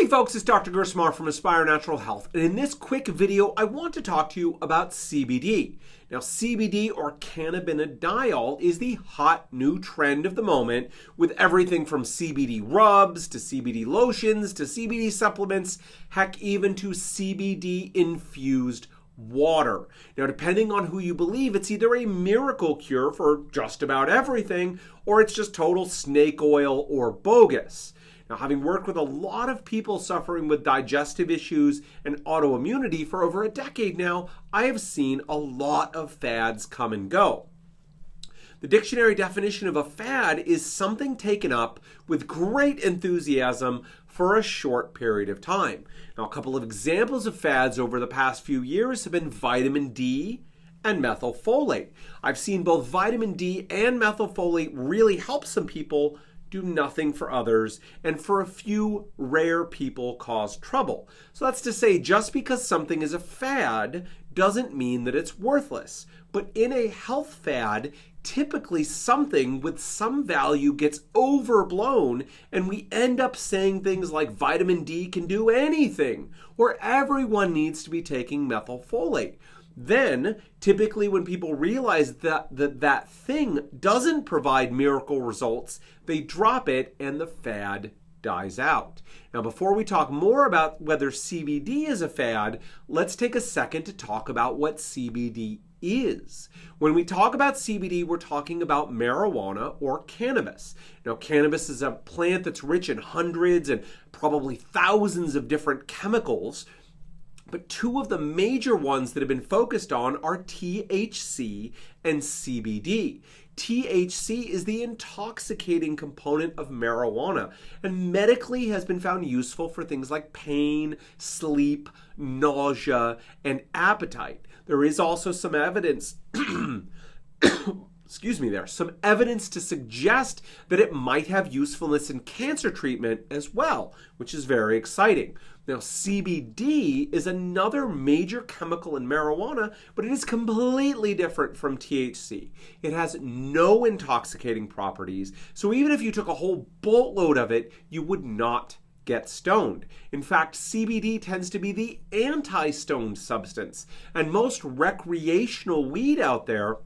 folks, it's Dr. Gerstmar from Aspire Natural Health, and in this quick video I want to talk to you about CBD. Now CBD, or cannabidiol, is the hot new trend of the moment, with everything from CBD rubs to CBD lotions to CBD supplements, heck, even to CBD infused water. Now, depending on who you believe, it's either a miracle cure for just about everything, or it's just total snake oil or bogus. Now, having worked with a lot of people suffering with digestive issues and autoimmunity for over a decade now, I have seen a lot of fads come and go. The dictionary definition of a fad is something taken up with great enthusiasm for a short period of time. Now, a couple of examples of fads over the past few years have been vitamin D and methylfolate. I've seen both vitamin D and methylfolate really help some people, do nothing for others, and for a few rare people cause trouble. So that's to say, just because something is a fad doesn't mean that it's worthless. But in a health fad, typically something with some value gets overblown, and we end up saying things like vitamin D can do anything, or everyone needs to be taking methylfolate. Then, typically when people realize that thing doesn't provide miracle results, they drop it and the fad dies out. Now, before we talk more about whether CBD is a fad, let's take a second to talk about what CBD is. When we talk about CBD, we're talking about marijuana or cannabis. Now, cannabis is a plant that's rich in hundreds and probably thousands of different chemicals. But two of the major ones that have been focused on are THC and CBD. THC is the intoxicating component of marijuana and medically has been found useful for things like pain, sleep, nausea, and appetite. There is also some evidence some evidence to suggest that it might have usefulness in cancer treatment as well, which is very exciting. Now, CBD is another major chemical in marijuana, but it is completely different from THC. It has no intoxicating properties, so even if you took a whole boatload of it, you would not get stoned. In fact, CBD tends to be the anti-stoned substance, and most recreational weed out there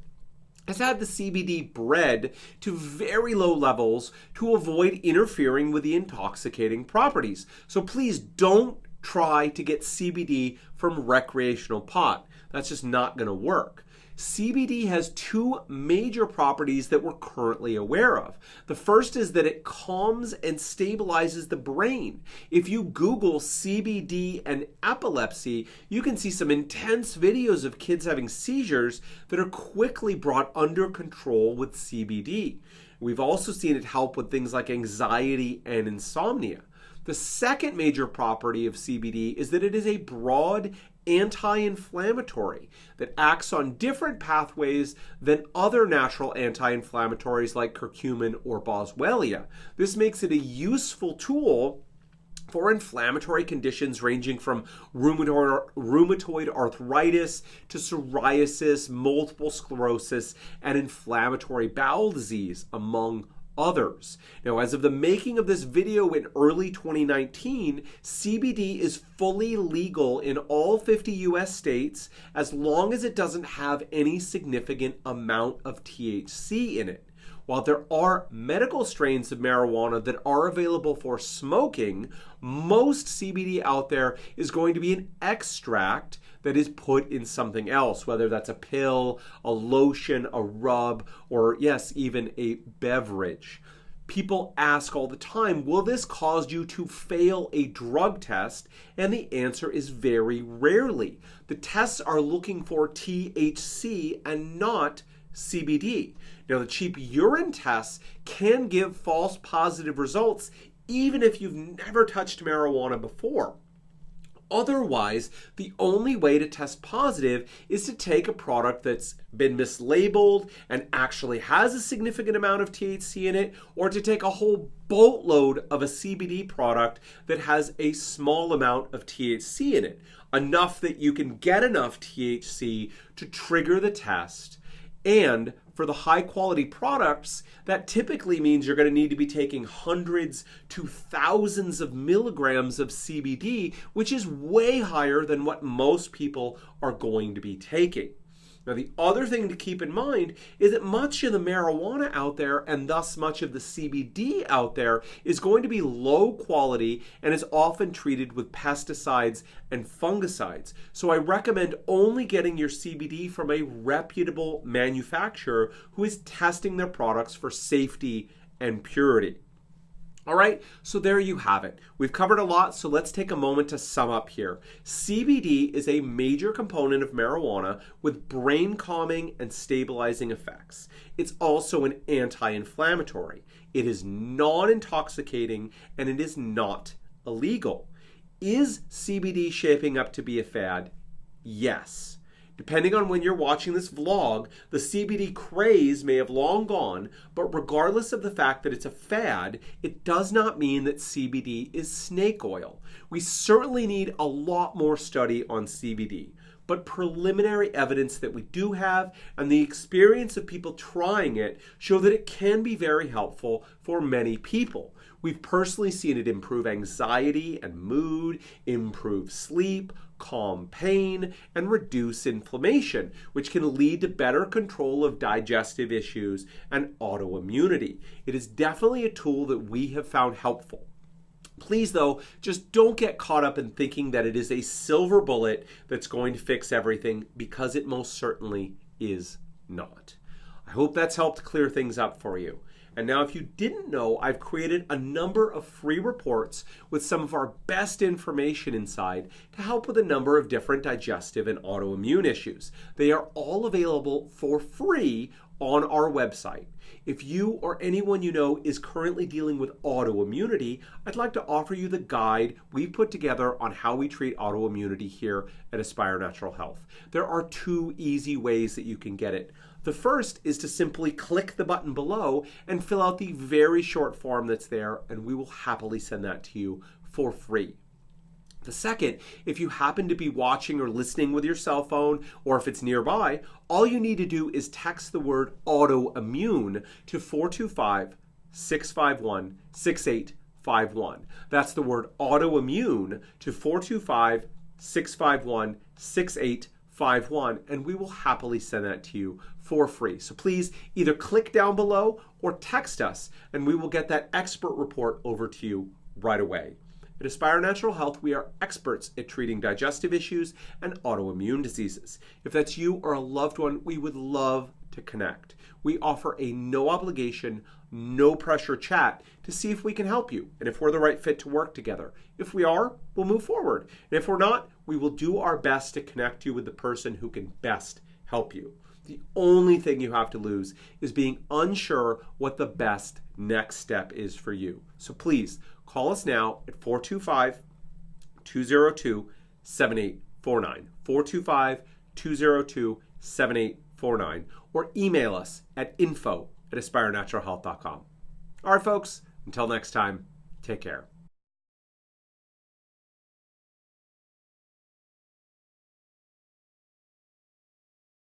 has had the CBD bred to very low levels to avoid interfering with the intoxicating properties. So please don't try to get CBD from recreational pot. That's just not going to work. CBD has two major properties that we're currently aware of. The first is that it calms and stabilizes the brain. If you Google CBD and epilepsy, you can see some intense videos of kids having seizures that are quickly brought under control with CBD. We've also seen it help with things like anxiety and insomnia. The second major property of CBD is that it is a broad anti-inflammatory that acts on different pathways than other natural anti-inflammatories like curcumin or boswellia. This makes it a useful tool for inflammatory conditions ranging from rheumatoid arthritis to psoriasis, multiple sclerosis, and inflammatory bowel disease, among others. Now, as of the making of this video in early 2019, CBD is fully legal in all 50 US states as long as it doesn't have any significant amount of THC in it. While there are medical strains of marijuana that are available for smoking, most CBD out there is going to be an extract that is put in something else, whether that's a pill, a lotion, a rub, or yes, even a beverage. People ask all the time, will this cause you to fail a drug test? And the answer is very rarely. The tests are looking for THC and not CBD. Now, the cheap urine tests can give false positive results even if you've never touched marijuana before. Otherwise, the only way to test positive is to take a product that's been mislabeled and actually has a significant amount of THC in it, or to take a whole boatload of a CBD product that has a small amount of THC in it, enough that you can get enough THC to trigger the test And for the high quality products, that typically means you're going to need to be taking hundreds to thousands of milligrams of CBD, which is way higher than what most people are going to be taking. Now, the other thing to keep in mind is that much of the marijuana out there, and thus much of the CBD out there, is going to be low quality and is often treated with pesticides and fungicides. So I recommend only getting your CBD from a reputable manufacturer who is testing their products for safety and purity. All right, so there you have it. We've covered a lot, so let's take a moment to sum up here. CBD is a major component of marijuana with brain calming and stabilizing effects. It's also an anti-inflammatory. It is non-intoxicating, and it is not illegal. Is CBD shaping up to be a fad? Yes. Depending on when you're watching this vlog, the CBD craze may have long gone, but regardless of the fact that it's a fad, it does not mean that CBD is snake oil. We certainly need a lot more study on CBD, but preliminary evidence that we do have and the experience of people trying it show that it can be very helpful for many people. We've personally seen it improve anxiety and mood, improve sleep, calm pain, and reduce inflammation, which can lead to better control of digestive issues and autoimmunity. It is definitely a tool that we have found helpful. Please, though, just don't get caught up in thinking that it is a silver bullet that's going to fix everything, because it most certainly is not. I hope that's helped clear things up for you. And now, if you didn't know, I've created a number of free reports with some of our best information inside to help with a number of different digestive and autoimmune issues. They are all available for free on our website. If you or anyone you know is currently dealing with autoimmunity, I'd like to offer you the guide we've put together on how we treat autoimmunity here at Aspire Natural Health. There are 2 easy ways that you can get it. The first is to simply click the button below and fill out the very short form that's there, and we will happily send that to you for free. The second, if you happen to be watching or listening with your cell phone, or if it's nearby, all you need to do is text the word autoimmune to 425-651-6851. That's the word autoimmune to 425-651-6851, and we will happily send that to you for free. So please either click down below or text us, and we will get that expert report over to you right away. At Aspire Natural Health, we are experts at treating digestive issues and autoimmune diseases. If that's you or a loved one, we would love to connect. We offer a no obligation, no pressure chat to see if we can help you and if we're the right fit to work together. If we are, we'll move forward. And if we're not, we will do our best to connect you with the person who can best help you. The only thing you have to lose is being unsure what the best next step is for you. So please call us now at 425-202-7849, 425-202-7849, or email us at info@aspirenaturalhealth.com. All right, folks, until next time, take care.